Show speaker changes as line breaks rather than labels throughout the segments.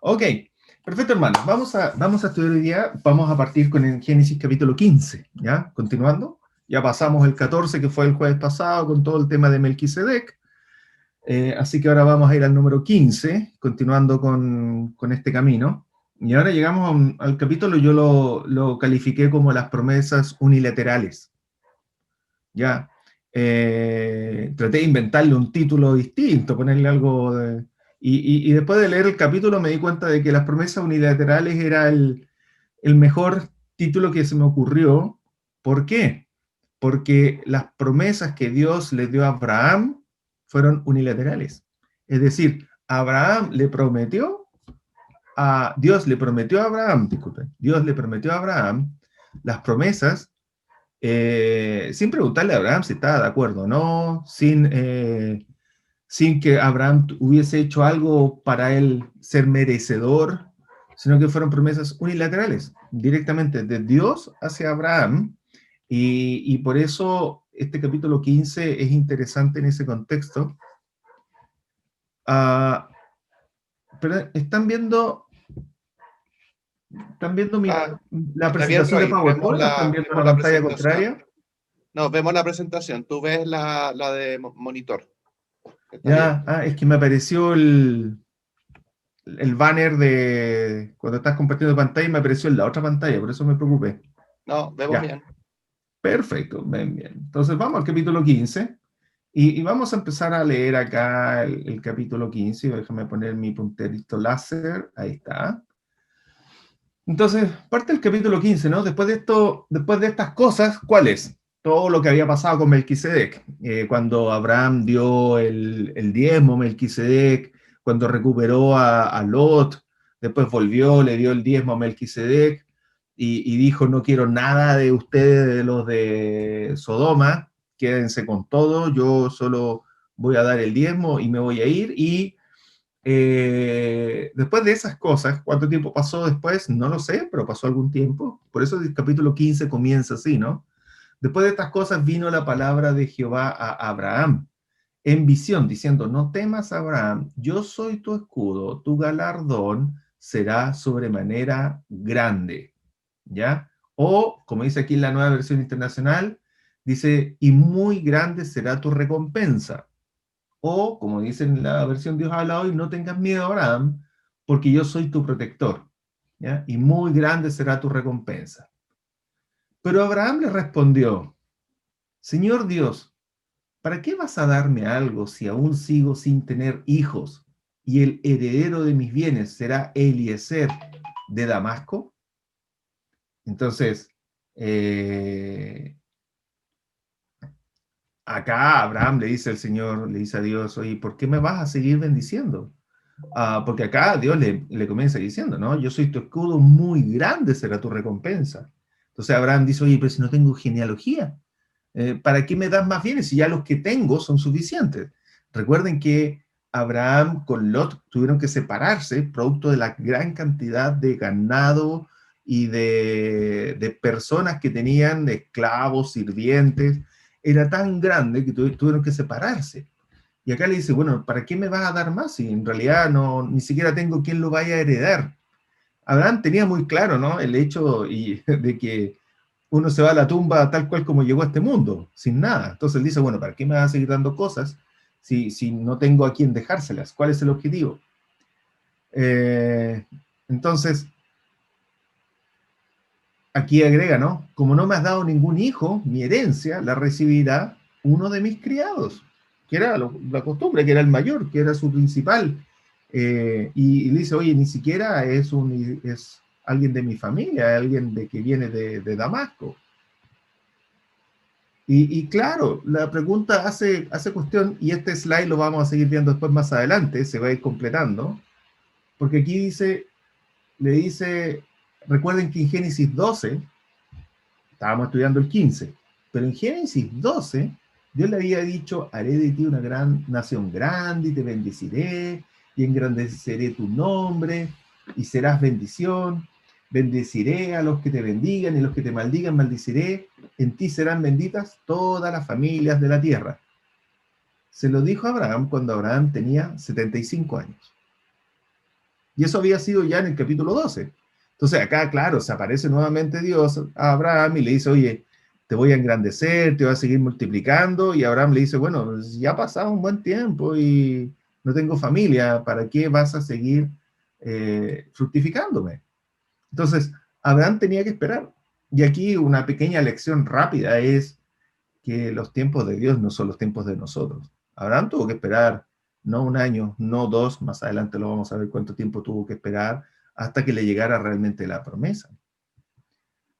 Ok, perfecto, hermano. Vamos a estudiar hoy día, vamos a partir con el Génesis capítulo 15, ¿ya? Continuando. Ya pasamos el 14, que fue el jueves pasado, con todo el tema de Melquisedec. Así que ahora vamos a ir al número 15, continuando con este camino. Y ahora llegamos al capítulo, yo lo califiqué como las promesas unilaterales. Ya. Traté de inventarle un título distinto, ponerle algo de... Y después de leer el capítulo me di cuenta de que las promesas unilaterales era el mejor título que se me ocurrió. ¿Por qué? Porque las promesas que Dios le dio a Abraham fueron unilaterales. Es decir, Dios le prometió a Abraham, disculpen, Dios le prometió a Abraham las promesas sin preguntarle a Abraham si estaba de acuerdo o no, sin que Abraham hubiese hecho algo para él ser merecedor, sino que fueron promesas unilaterales, directamente de Dios hacia Abraham, y por eso este capítulo 15 es interesante en ese contexto. Ah, pero ¿están viendo
Ah,
la
está abierto
presentación de
ahí.
PowerPoint o están viendo
Vemos
la
la
pantalla
presentación.
contraria?
No, vemos la presentación. Tú ves la de monitor. Está
Ya,
abierto.
es que me apareció el banner de cuando estás compartiendo pantalla y me apareció en la otra pantalla, por eso me preocupé.
No, vemos
Ya,
bien.
perfecto, bien, bien. Entonces vamos al capítulo 15 y vamos a empezar a leer acá el capítulo 15. Déjame poner mi punterito láser, ahí está. Entonces, parte del capítulo 15, ¿no? Después de esto, después de estas cosas, ¿cuál es? Todo lo que había pasado con Melquisedec, cuando Abraham dio el diezmo, Melquisedec, cuando recuperó a Lot, después volvió, le dio el diezmo a Melquisedec y dijo, no quiero nada de ustedes, de los de Sodoma, quédense con todo, yo solo voy a dar el diezmo y me voy a ir. Y después de esas cosas, ¿cuánto tiempo pasó después? No lo sé, pero pasó algún tiempo. Por eso el capítulo 15 comienza así, ¿no? Después de estas cosas vino la palabra de Jehová a Abraham en visión, diciendo, no temas, Abraham, yo soy tu escudo, tu galardón será sobremanera grande, ¿ya? O, como dice aquí en la nueva versión internacional, dice, y muy grande será tu recompensa. O, como dice en la versión Dios habla hoy, no tengas miedo, Abraham, porque yo soy tu protector, ¿ya? Y muy grande será tu recompensa. Pero Abraham le respondió, Señor Dios, ¿para qué vas a darme algo si aún sigo sin tener hijos y el heredero de mis bienes será Eliezer de Damasco? Entonces, eh, acá Abraham le dice al Señor, le dice a Dios, oye, ¿por qué me vas a seguir bendiciendo? Porque acá Dios le comienza diciendo, ¿no? Yo soy tu escudo, muy grande será tu recompensa. Entonces Abraham dice, oye, pero si no tengo genealogía, ¿para qué me das más bienes si ya los que tengo son suficientes? Recuerden que Abraham con Lot tuvieron que separarse producto de la gran cantidad de ganado y de personas que tenían, de esclavos, sirvientes. Era tan grande que tuvieron que separarse. Y acá le dice, bueno, ¿para qué me vas a dar más si en realidad no, ni siquiera tengo quien lo vaya a heredar? Abraham tenía muy claro, ¿no? El hecho de que uno se va a la tumba tal cual como llegó a este mundo, sin nada. Entonces él dice, bueno, ¿para qué me vas a seguir dando cosas si no tengo a quién dejárselas? ¿Cuál es el objetivo? Eh, entonces, aquí agrega, ¿no? Como no me has dado ningún hijo, mi herencia la recibirá uno de mis criados, que era la costumbre, que era el mayor, que era su principal. Y le dice, oye, ni siquiera es alguien de mi familia, alguien que viene de Damasco. Y claro, la pregunta hace cuestión, y este slide lo vamos a seguir viendo después más adelante, se va a ir completando, porque aquí le dice, recuerden que en Génesis 12, estábamos estudiando el 15, pero en Génesis 12, Dios le había dicho, haré de ti una gran nación grande y te bendeciré y engrandeceré tu nombre y serás bendición. Bendeciré a los que te bendigan y los que te maldigan, maldiciré. En ti serán benditas todas las familias de la tierra. Se lo dijo a Abraham cuando Abraham tenía 75 años. Y eso había sido ya en el capítulo 12. Entonces acá, claro, se aparece nuevamente Dios a Abraham y le dice, oye, te voy a engrandecer, te voy a seguir multiplicando. Y Abraham le dice, bueno, ya ha pasado un buen tiempo y no tengo familia, ¿para qué vas a seguir fructificándome? Entonces, Abraham tenía que esperar. Y aquí una pequeña lección rápida es que los tiempos de Dios no son los tiempos de nosotros. Abraham tuvo que esperar no un año, no dos, más adelante lo vamos a ver cuánto tiempo tuvo que esperar hasta que le llegara realmente la promesa.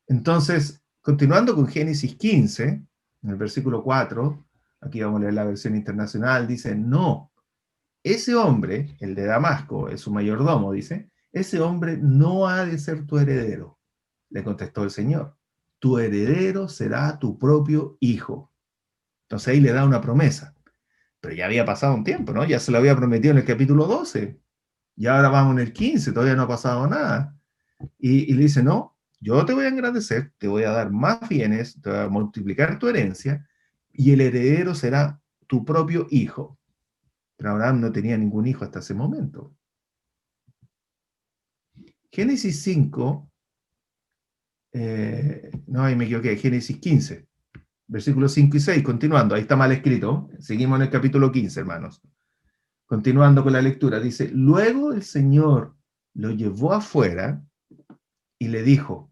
Entonces, continuando con Génesis 15, en el versículo 4, aquí vamos a leer la versión internacional, dice, no, ese hombre, el de Damasco, es su mayordomo, dice, ese hombre no ha de ser tu heredero. Le contestó el Señor, tu heredero será tu propio hijo. Entonces ahí le da una promesa. Pero ya había pasado un tiempo, ¿no? Ya se lo había prometido en el capítulo 12. Y ahora vamos en el 15, todavía no ha pasado nada. Y le dice, no, yo te voy a engrandecer, te voy a dar más bienes, te voy a multiplicar tu herencia, y el heredero será tu propio hijo. Pero Abraham no tenía ningún hijo hasta ese momento. Génesis 5, no, ahí me equivoqué, Génesis 15, versículos 5 y 6, continuando, ahí está mal escrito, seguimos en el capítulo 15, hermanos. Continuando con la lectura, dice, luego el Señor lo llevó afuera y le dijo,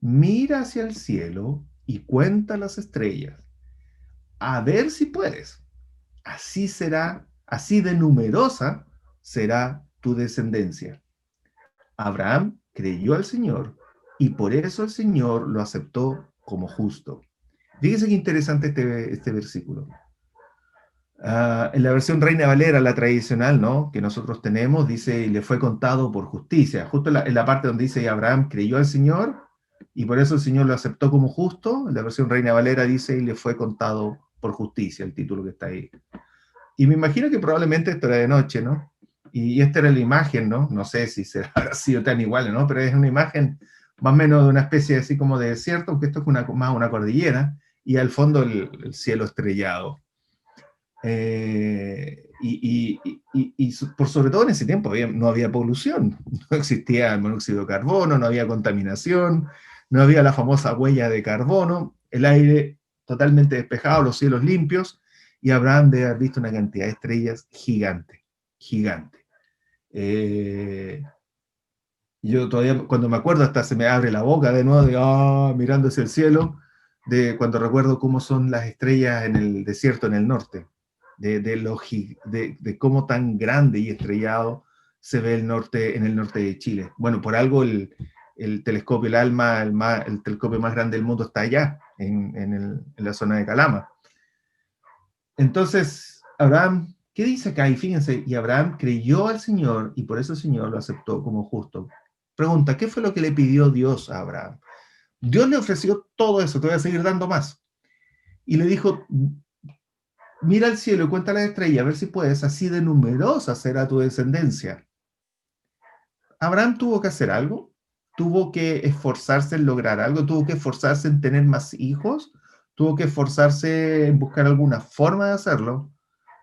mira hacia el cielo y cuenta las estrellas, a ver si puedes. Así será, así de numerosa será tu descendencia. Abraham creyó al Señor y por eso el Señor lo aceptó como justo. Fíjense qué interesante este versículo. En la versión Reina Valera, la tradicional, ¿no? Que nosotros tenemos, dice, y le fue contado por justicia. Justo en la parte donde dice, y Abraham creyó al Señor, y por eso el Señor lo aceptó como justo. En la versión Reina Valera dice, y le fue contado por justicia, el título que está ahí. Y me imagino que probablemente esto era de noche, ¿no? Y esta era la imagen, ¿no? No sé si será sido tan igual, ¿no? Pero es una imagen más o menos de una especie así como de desierto, aunque esto es más una cordillera, y al fondo el cielo estrellado. Por sobre todo en ese tiempo no había polución, no existía el monóxido de carbono, no había contaminación, no había la famosa huella de carbono, el aire totalmente despejado, los cielos limpios, y Abraham debe haber visto una cantidad de estrellas gigante, gigante. Yo todavía, cuando me acuerdo, hasta se me abre la boca de nuevo, mirando hacia el cielo, de cuando recuerdo cómo son las estrellas en el desierto en el norte, de cómo tan grande y estrellado se ve el norte en el norte de Chile. Bueno, por algo el telescopio, el ALMA, el telescopio más grande del mundo está allá, en la zona de Calama. Entonces, Abraham, ¿qué dice acá? Y fíjense, y Abraham creyó al Señor y por eso el Señor lo aceptó como justo. Pregunta, ¿qué fue lo que le pidió Dios a Abraham? Dios le ofreció todo eso, te voy a seguir dando más. Y le dijo, mira al cielo y cuenta las estrellas, a ver si puedes, así de numerosa será tu descendencia. Abraham tuvo que hacer algo, tuvo que esforzarse en lograr algo, tuvo que esforzarse en tener más hijos, tuvo que esforzarse en buscar alguna forma de hacerlo.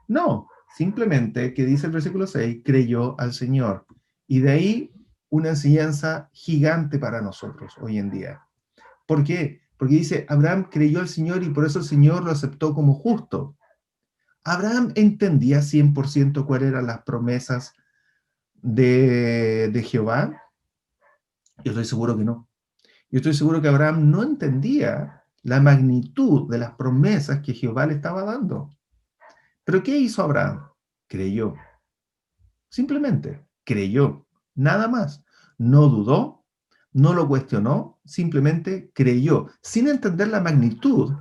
No, simplemente, que dice el versículo 6, creyó al Señor. Y de ahí una enseñanza gigante para nosotros hoy en día. ¿Por qué? Porque dice, Abraham creyó al Señor y por eso el Señor lo aceptó como justo. Abraham entendía 100% cuáles eran las promesas de Jehová. Yo estoy seguro que no. Yo estoy seguro que Abraham no entendía la magnitud de las promesas que Jehová le estaba dando. Pero ¿qué hizo Abraham? Creyó. Simplemente creyó, nada más. No dudó, no lo cuestionó, simplemente creyó, sin entender la magnitud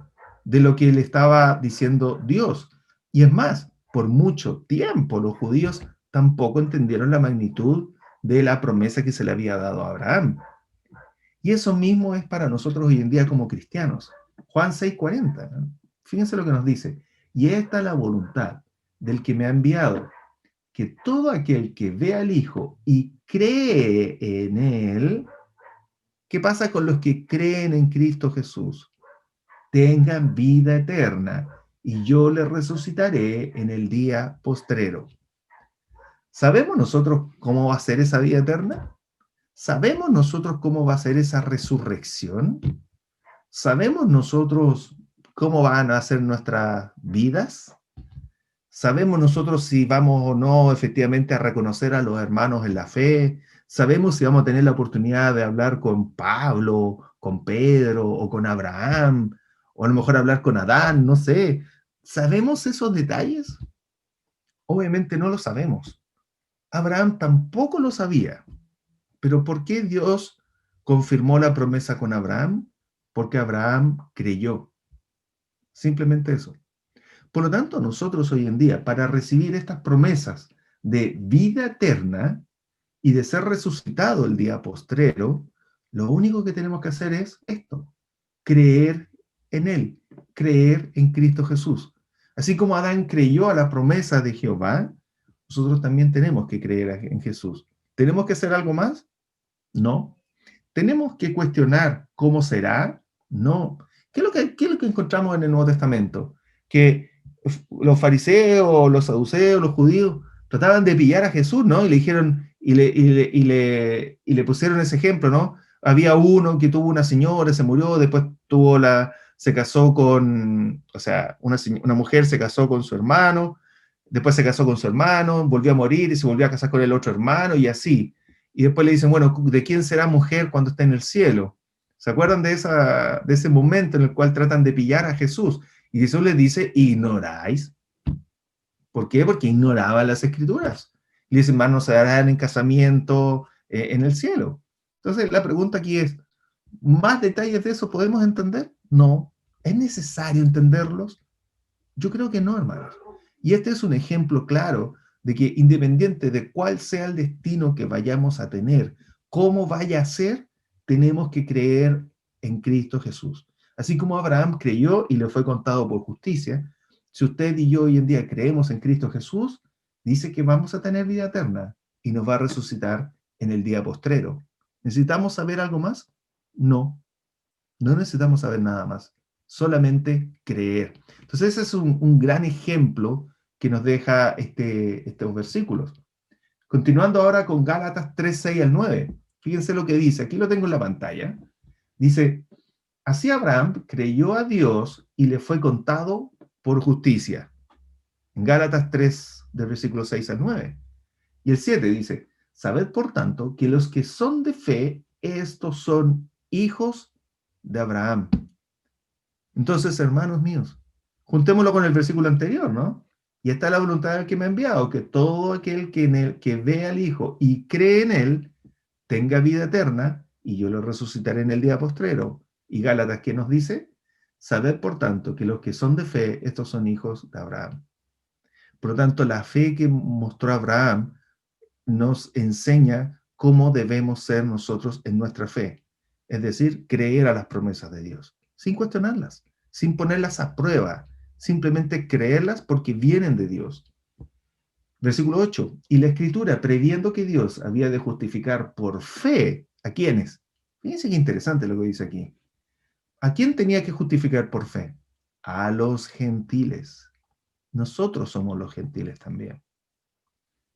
de lo que le estaba diciendo Dios. Y es más, por mucho tiempo los judíos tampoco entendieron la magnitud de la promesa que se le había dado a Abraham. Y eso mismo es para nosotros hoy en día como cristianos. Juan 6:40, ¿no? Fíjense lo que nos dice. Y esta es la voluntad del que me ha enviado, que todo aquel que ve al Hijo y cree en Él, ¿qué pasa con los que creen en Cristo Jesús? Tengan vida eterna y yo les resucitaré en el día postrero. ¿Sabemos nosotros cómo va a ser esa vida eterna? ¿Sabemos nosotros cómo va a ser esa resurrección? ¿Sabemos nosotros cómo van a ser nuestras vidas? ¿Sabemos nosotros si vamos o no efectivamente a reconocer a los hermanos en la fe? ¿Sabemos si vamos a tener la oportunidad de hablar con Pablo, con Pedro o con Abraham? O a lo mejor hablar con Adán, no sé. ¿Sabemos esos detalles? Obviamente no lo sabemos. Abraham tampoco lo sabía. Pero ¿por qué Dios confirmó la promesa con Abraham? Porque Abraham creyó. Simplemente eso. Por lo tanto, nosotros hoy en día, para recibir estas promesas de vida eterna y de ser resucitado el día postrero, lo único que tenemos que hacer es esto, creer en Él, creer en Cristo Jesús. Así como Adán creyó a la promesa de Jehová, nosotros también tenemos que creer en Jesús. ¿Tenemos que hacer algo más? No. ¿Tenemos que cuestionar cómo será? No. Qué es lo que encontramos en el Nuevo Testamento? Que los fariseos, los saduceos, los judíos trataban de pillar a Jesús, ¿no? Y le dijeron, y le pusieron ese ejemplo, ¿no? Había uno que tuvo una señora, se murió, después se casó con, o sea, una mujer se casó con su hermano, después se casó con su hermano, volvió a morir y se volvió a casar con el otro hermano y así. Y después le dicen, bueno, ¿de quién será mujer cuando esté en el cielo? ¿Se acuerdan de ese momento en el cual tratan de pillar a Jesús? Y Jesús les dice, ignoráis. ¿Por qué? Porque ignoraban las escrituras. Y dicen, más no se darán en casamiento en el cielo. Entonces, la pregunta aquí es, ¿más detalles de eso podemos entender? No. ¿Es necesario entenderlos? Yo creo que no, hermanos. Y este es un ejemplo claro de que independiente de cuál sea el destino que vayamos a tener, cómo vaya a ser, tenemos que creer en Cristo Jesús. Así como Abraham creyó y le fue contado por justicia, si usted y yo hoy en día creemos en Cristo Jesús, dice que vamos a tener vida eterna y nos va a resucitar en el día postrero. ¿Necesitamos saber algo más? No, no necesitamos saber nada más, solamente creer. Entonces ese es un gran ejemplo que nos deja estos versículos. Continuando ahora con Gálatas 3, 6 al 9. Fíjense lo que dice, aquí lo tengo en la pantalla. Dice, así Abraham creyó a Dios y le fue contado por justicia. En Gálatas 3, del versículo 6 al 9. Y el 7 dice, sabed por tanto que los que son de fe, estos son hijos de Abraham. Entonces, hermanos míos, juntémoslo con el versículo anterior, ¿no? Y está la voluntad del que me ha enviado, que todo aquel que ve al Hijo y cree en él, tenga vida eterna, y yo lo resucitaré en el día postrero. Y Gálatas, ¿qué nos dice? Sabed, por tanto, que los que son de fe, estos son hijos de Abraham. Por lo tanto, la fe que mostró Abraham nos enseña cómo debemos ser nosotros en nuestra fe. Es decir, creer a las promesas de Dios, sin cuestionarlas, sin ponerlas a prueba, simplemente creerlas porque vienen de Dios. Versículo 8. Y la Escritura, previendo que Dios había de justificar por fe, ¿a quiénes? Fíjense qué interesante lo que dice aquí. ¿A quién tenía que justificar por fe? A los gentiles. Nosotros somos los gentiles también.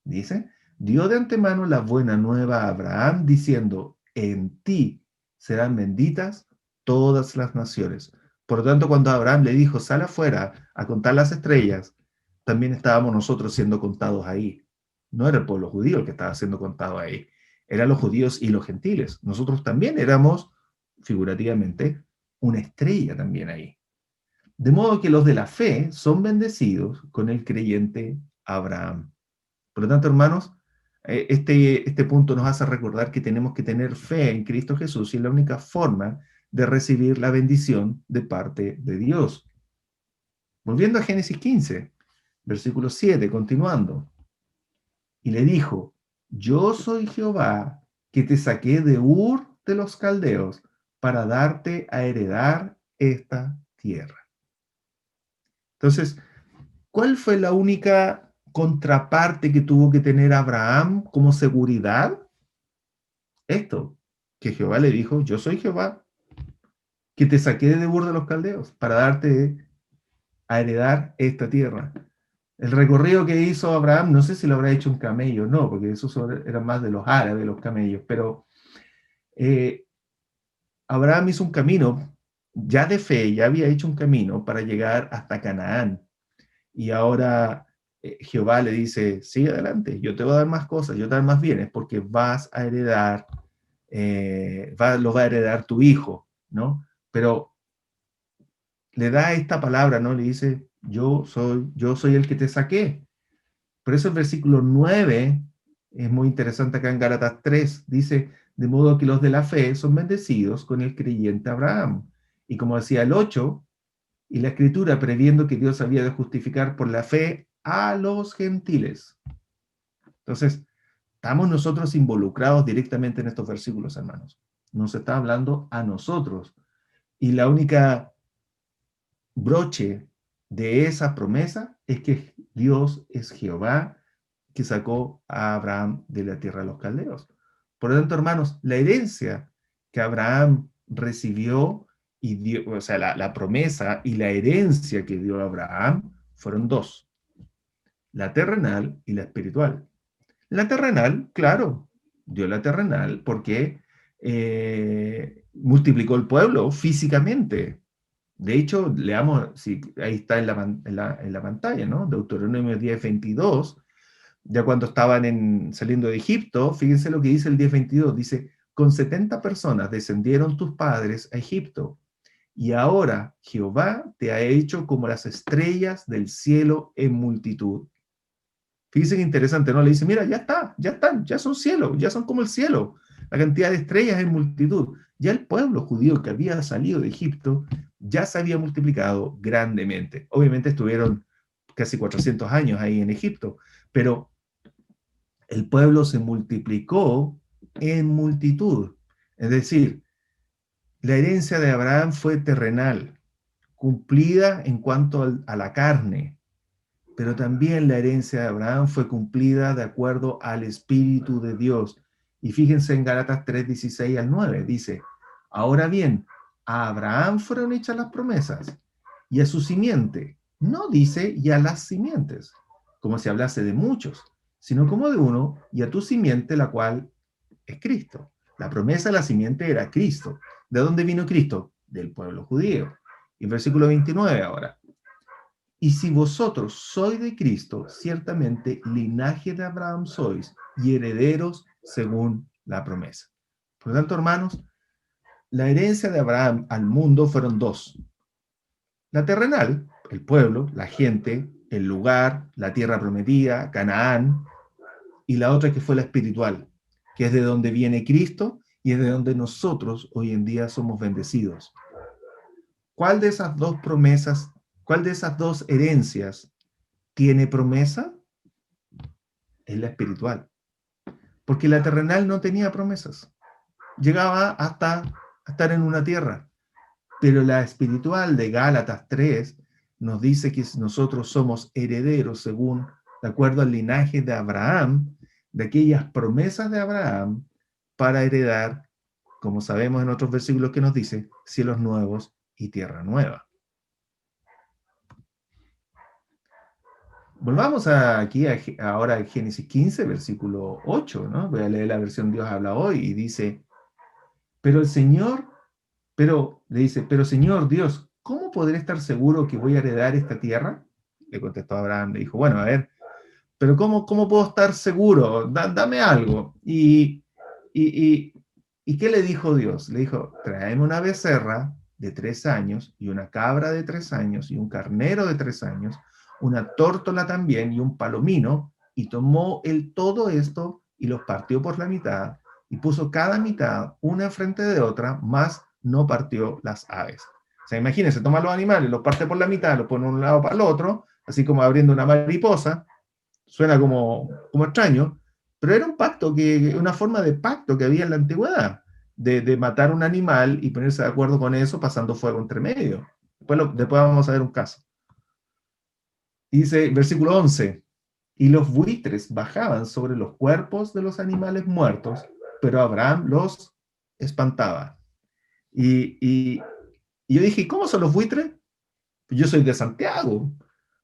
Dice, dio de antemano la buena nueva a Abraham, diciendo, en ti serán benditas todas las naciones. Por lo tanto, cuando Abraham le dijo, sal afuera a contar las estrellas, también estábamos nosotros siendo contados ahí. No era el pueblo judío el que estaba siendo contado ahí, eran los judíos y los gentiles. Nosotros también éramos, figurativamente, una estrella también ahí. De modo que los de la fe son bendecidos con el creyente Abraham. Por lo tanto, hermanos, este punto nos hace recordar que tenemos que tener fe en Cristo Jesús y es la única forma de recibir la bendición de parte de Dios. Volviendo a Génesis 15, versículo 7, continuando. Y le dijo, yo soy Jehová que te saqué de Ur de los Caldeos para darte a heredar esta tierra. Entonces, ¿cuál fue la única contraparte que tuvo que tener Abraham como seguridad? Esto, que Jehová le dijo, yo soy Jehová, que te saqué de Ur de los Caldeos para darte a heredar esta tierra. El recorrido que hizo Abraham, no sé si lo habrá hecho un camello, no, porque eso era más de los árabes, los camellos, pero eh, Abraham hizo un camino, ya de fe, ya había hecho un camino para llegar hasta Canaán. Y ahora Jehová le dice, sigue adelante, yo te voy a dar más cosas, yo te voy a dar más bienes, porque vas a heredar, lo va a heredar tu hijo, ¿no? Pero le da esta palabra, ¿no? Le dice, yo soy el que te saqué. Por eso el versículo 9 es muy interesante acá en Gálatas 3. Dice, de modo que los de la fe son bendecidos con el creyente Abraham. Y como decía el 8, y la escritura previendo que Dios había de justificar por la fe a los gentiles. Entonces, estamos nosotros involucrados directamente en estos versículos, hermanos. Nos está hablando a nosotros. Y la única broche de esa promesa es que Dios es Jehová que sacó a Abraham de la tierra de los caldeos. Por lo tanto, hermanos, la herencia que Abraham recibió y dio, o sea, la promesa y la herencia que dio Abraham fueron dos, la terrenal y la espiritual. La terrenal, claro, dio la terrenal porque multiplicó el pueblo físicamente. De hecho, leamos, sí, ahí está en la pantalla, ¿no? Deuteronomio 10:22, ya cuando estaban saliendo de Egipto, fíjense lo que dice el 10:22, dice, con 70 personas descendieron tus padres a Egipto, y ahora Jehová te ha hecho como las estrellas del cielo en multitud. Fíjense qué interesante, ¿no? Le dice, mira, ya está, ya están, ya son cielo, ya son como el cielo. La cantidad de estrellas en multitud. Ya el pueblo judío que había salido de Egipto ya se había multiplicado grandemente. Obviamente estuvieron casi 400 años ahí en Egipto, pero el pueblo se multiplicó en multitud. Es decir, la herencia de Abraham fue terrenal, cumplida en cuanto a la carne, pero también la herencia de Abraham fue cumplida de acuerdo al Espíritu de Dios. Y fíjense en Gálatas 3:16 al 9, dice, ahora bien, a Abraham fueron hechas las promesas, y a su simiente, no dice y a las simientes, como si hablase de muchos, sino como de uno, y a tu simiente, la cual es Cristo. La promesa de la simiente era Cristo. ¿De dónde vino Cristo? Del pueblo judío. Y versículo 29 ahora. Y si vosotros sois de Cristo, ciertamente linaje de Abraham sois y herederos según la promesa. Por lo tanto, hermanos, la herencia de Abraham al mundo fueron dos. La terrenal, el pueblo, la gente, el lugar, la tierra prometida, Canaán, y la otra que fue la espiritual, que es de donde viene Cristo y es de donde nosotros hoy en día somos bendecidos. ¿Cuál de esas dos promesas, cuál de esas dos herencias tiene promesa? Es la espiritual. Porque la terrenal no tenía promesas. Llegaba hasta estar en una tierra. Pero la espiritual de Gálatas 3 nos dice que nosotros somos herederos según, de acuerdo al linaje de Abraham, de aquellas promesas de Abraham para heredar, como sabemos en otros versículos que nos dice, cielos nuevos y tierra nueva. Volvamos aquí ahora a Génesis 15, versículo 8, ¿no? Voy a leer la versión Dios habla hoy y dice, pero el Señor, le dice, pero Señor Dios, ¿cómo podré estar seguro que voy a heredar esta tierra? Le contestó Abraham, le dijo, bueno, a ver, pero ¿cómo puedo estar seguro? Dame algo. Y, ¿Y qué le dijo Dios? Le dijo, tráeme una becerra de 3 años y una cabra de 3 años y un carnero de 3 años, una tórtola también y un palomino, y tomó él todo esto y los partió por la mitad y puso cada mitad una enfrente de otra, mas no partió las aves. O sea, imagínense, toma los animales, los parte por la mitad, los pone de un lado para el otro, así como abriendo una mariposa. Suena como extraño, pero era un pacto, una forma de pacto que había en la antigüedad, de matar un animal y ponerse de acuerdo con eso pasando fuego entre medio. Después vamos a ver un caso. Dice, versículo 11, y los buitres bajaban sobre los cuerpos de los animales muertos, pero Abraham los espantaba. Y yo dije, ¿cómo son los buitres? Yo soy de Santiago.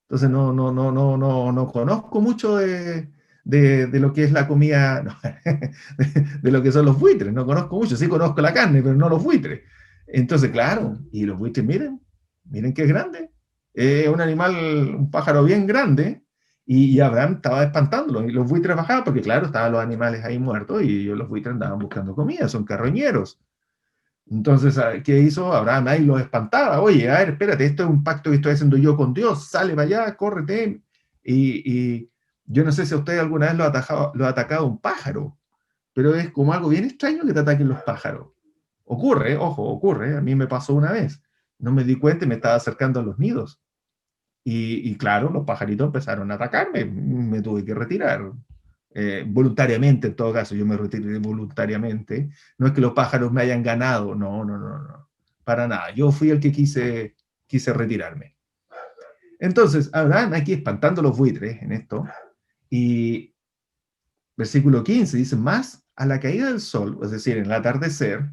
Entonces no conozco mucho de lo que es la comida, no, de lo que son los buitres, no conozco mucho, sí conozco la carne, pero no los buitres. Entonces, claro, y los buitres, miren que es grande, es un animal, un pájaro bien grande, y Abraham estaba espantándolo, y los buitres bajaban, porque claro, estaban los animales ahí muertos, y los buitres andaban buscando comida, son carroñeros. Entonces, ¿qué hizo? Abraham ahí lo espantaba. Oye, a ver, espérate, esto es un pacto que estoy haciendo yo con Dios. Sale para allá, córrete. Y yo no sé si a usted alguna vez lo ha atacado un pájaro, pero es como algo bien extraño que te ataquen los pájaros. Ocurre, ojo, ocurre. A mí me pasó una vez. No me di cuenta y me estaba acercando a los nidos. Y claro, los pajaritos empezaron a atacarme. Me tuve que retirar. Voluntariamente, en todo caso, yo me retiré voluntariamente. No es que los pájaros me hayan ganado, no, para nada. Yo fui el que quise retirarme. Entonces, Abraham aquí espantando los buitres en esto, y versículo 15 dice, más a la caída del sol, es decir, en el atardecer,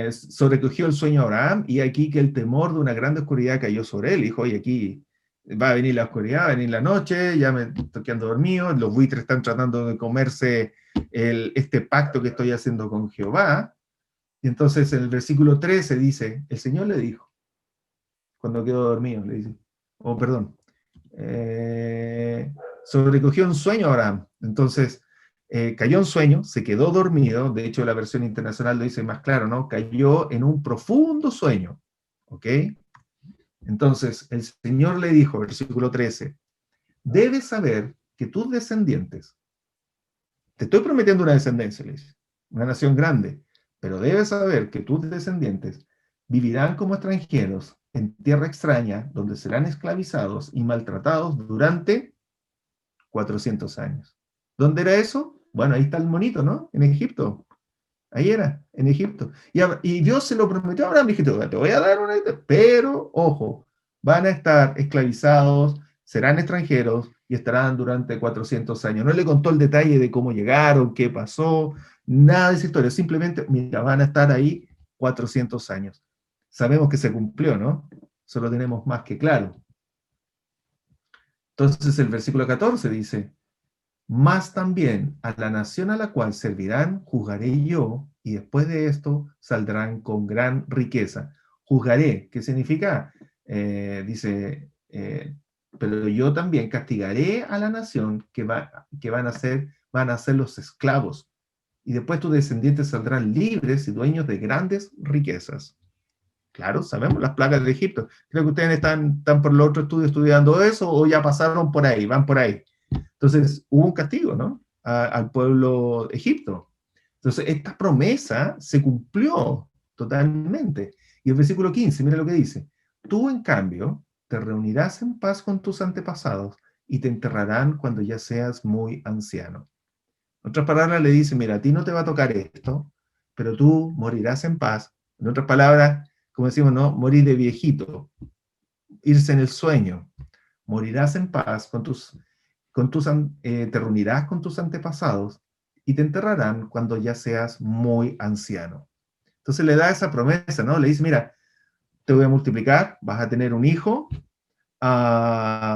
sobrecogió el sueño a Abraham, y aquí que el temor de una gran oscuridad cayó sobre él. Dijo, oye, aquí va a venir la oscuridad, va a venir la noche, ya me estoy quedando dormido, los buitres están tratando de comerse este pacto que estoy haciendo con Jehová. Y entonces en el versículo 13 dice, el Señor le dijo, cuando quedó dormido, le dice, oh, perdón, sobrecogió un sueño a Abraham. Entonces, cayó en sueño, se quedó dormido, de hecho la versión internacional lo dice más claro, ¿no? Cayó en un profundo sueño, ¿ok? Entonces, el Señor le dijo, versículo 13, debes saber que tus descendientes, te estoy prometiendo una descendencia, le dice, una nación grande, pero debes saber que tus descendientes vivirán como extranjeros en tierra extraña, donde serán esclavizados y maltratados durante 400 años. ¿Dónde era eso? Bueno, ahí está el monito, ¿no? En Egipto. Ahí era, en Egipto. Y Dios se lo prometió a Abraham, dije, te voy a dar una, pero ojo, van a estar esclavizados, serán extranjeros y estarán durante 400 años. No le contó el detalle de cómo llegaron, qué pasó, nada de esa historia. Simplemente, mira, van a estar ahí 400 años. Sabemos que se cumplió, ¿no? Eso lo tenemos más que claro. Entonces el versículo 14 dice, más también a la nación a la cual servirán, juzgaré yo, y después de esto saldrán con gran riqueza. Juzgaré, ¿qué significa? Dice, pero yo también castigaré a la nación que van a ser los esclavos, y después tus descendientes saldrán libres y dueños de grandes riquezas. Claro, sabemos las plagas de Egipto. Creo que ustedes están por los otros estudios estudiando eso, o ya pasaron por ahí, van por ahí. Entonces hubo un castigo, ¿no? Al pueblo de Egipto. Entonces esta promesa se cumplió totalmente. Y el versículo 15, mira lo que dice. Tú, en cambio, te reunirás en paz con tus antepasados y te enterrarán cuando ya seas muy anciano. En otras palabras, le dice, mira, a ti no te va a tocar esto, pero tú morirás en paz. En otras palabras, como decimos, ¿no? Morir de viejito, irse en el sueño. Morirás en paz te reunirás con tus antepasados y te enterrarán cuando ya seas muy anciano. Entonces le da esa promesa, ¿no? Le dice, mira, te voy a multiplicar, vas a tener un hijo,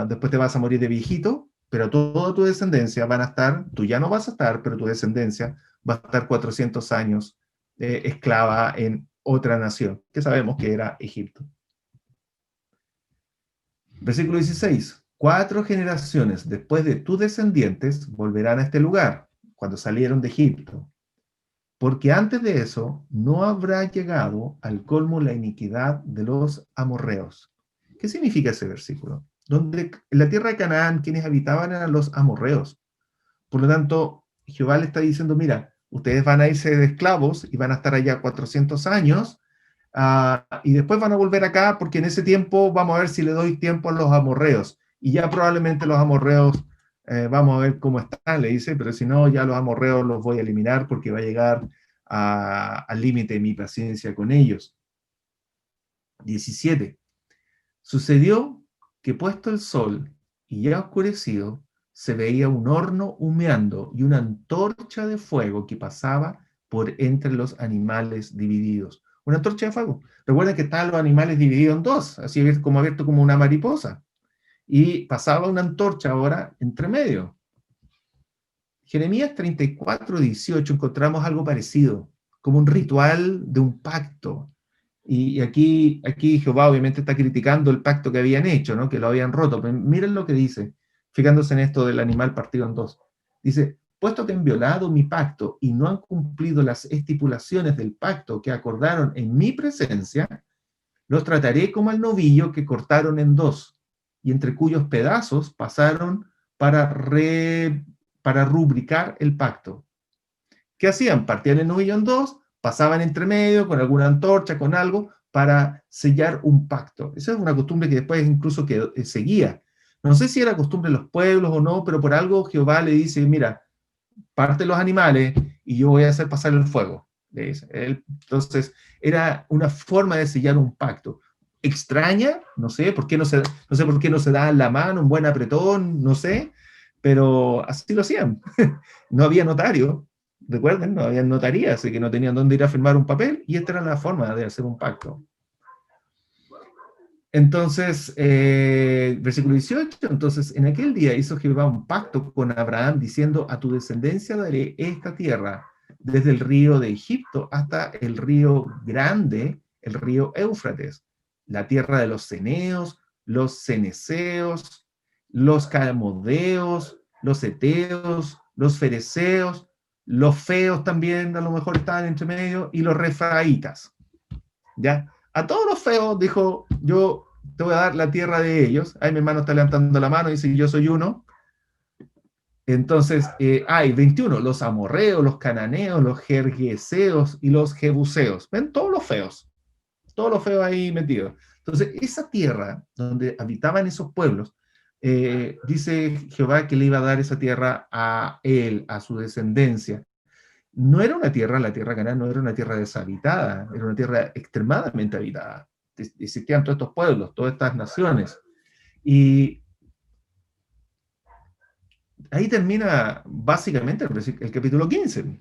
después te vas a morir de viejito, pero toda tu descendencia van a estar, tú ya no vas a estar, pero tu descendencia va a estar 400 años esclava en otra nación, que sabemos que era Egipto. Versículo 16. 4 generaciones después de tus descendientes volverán a este lugar, cuando salieron de Egipto, porque antes de eso no habrá llegado al colmo la iniquidad de los amorreos. ¿Qué significa ese versículo? Donde en la tierra de Canaán quienes habitaban eran los amorreos. Por lo tanto, Jehová le está diciendo, mira, ustedes van a irse de esclavos y van a estar allá 400 años, y después van a volver acá porque en ese tiempo vamos a ver si le doy tiempo a los amorreos. Y ya probablemente los amorreos, vamos a ver cómo están, le dice, pero si no, ya los amorreos los voy a eliminar porque va a llegar al límite de mi paciencia con ellos. 17. Sucedió que puesto el sol y ya oscurecido, se veía un horno humeando y una antorcha de fuego que pasaba por entre los animales divididos. Una antorcha de fuego. Recuerden que estaban los animales divididos en dos, así como abierto como una mariposa. y pasaba una antorcha ahora entre medio. Jeremías 34:18 encontramos algo parecido, como un ritual de un pacto. Y aquí Jehová obviamente está criticando el pacto que habían hecho, ¿no? Que lo habían roto. Pero miren lo que dice, fijándose en esto del animal partido en dos. Dice, puesto que han violado mi pacto y no han cumplido las estipulaciones del pacto que acordaron en mi presencia, los trataré como al novillo que cortaron en dos, y entre cuyos pedazos pasaron para rubricar el pacto. ¿Qué hacían? Partían el novillo en dos, pasaban entre medio con alguna antorcha, con algo, para sellar un pacto. Esa es una costumbre que después incluso seguía. No sé si era costumbre de los pueblos o no, pero por algo Jehová le dice, mira, parte los animales y yo voy a hacer pasar el fuego. Le dice. Entonces, era una forma de sellar un pacto. Extraña, no sé, no sé por qué no se da la mano, un buen apretón, no sé, pero así lo hacían. No había notario, recuerden, no había notaría, así que no tenían dónde ir a firmar un papel, y esta era la forma de hacer un pacto. Entonces, versículo 18, entonces en aquel día hizo Jehová un pacto con Abraham diciendo, a tu descendencia daré esta tierra, desde el río de Egipto hasta el río grande, el río Éufrates, la tierra de los ceneos, los ceneseos, los calmodeos, los eteos, los fereceos, los feos también a lo mejor estaban entre medio, y los refaitas. ¿Ya? A todos los feos dijo, yo te voy a dar la tierra de ellos. Ahí mi hermano está levantando la mano y dice, yo soy uno. Entonces, hay 21, los amorreos, los cananeos, los jerjeseos y los jebuseos. ¿Ven? Todos los feos ahí metidos. Entonces, esa tierra donde habitaban esos pueblos, dice Jehová que le iba a dar esa tierra a él, a su descendencia. No era una tierra, la tierra Canaán no era una tierra deshabitada, era una tierra extremadamente habitada. Existían todos estos pueblos, todas estas naciones. Y ahí termina básicamente el capítulo 15.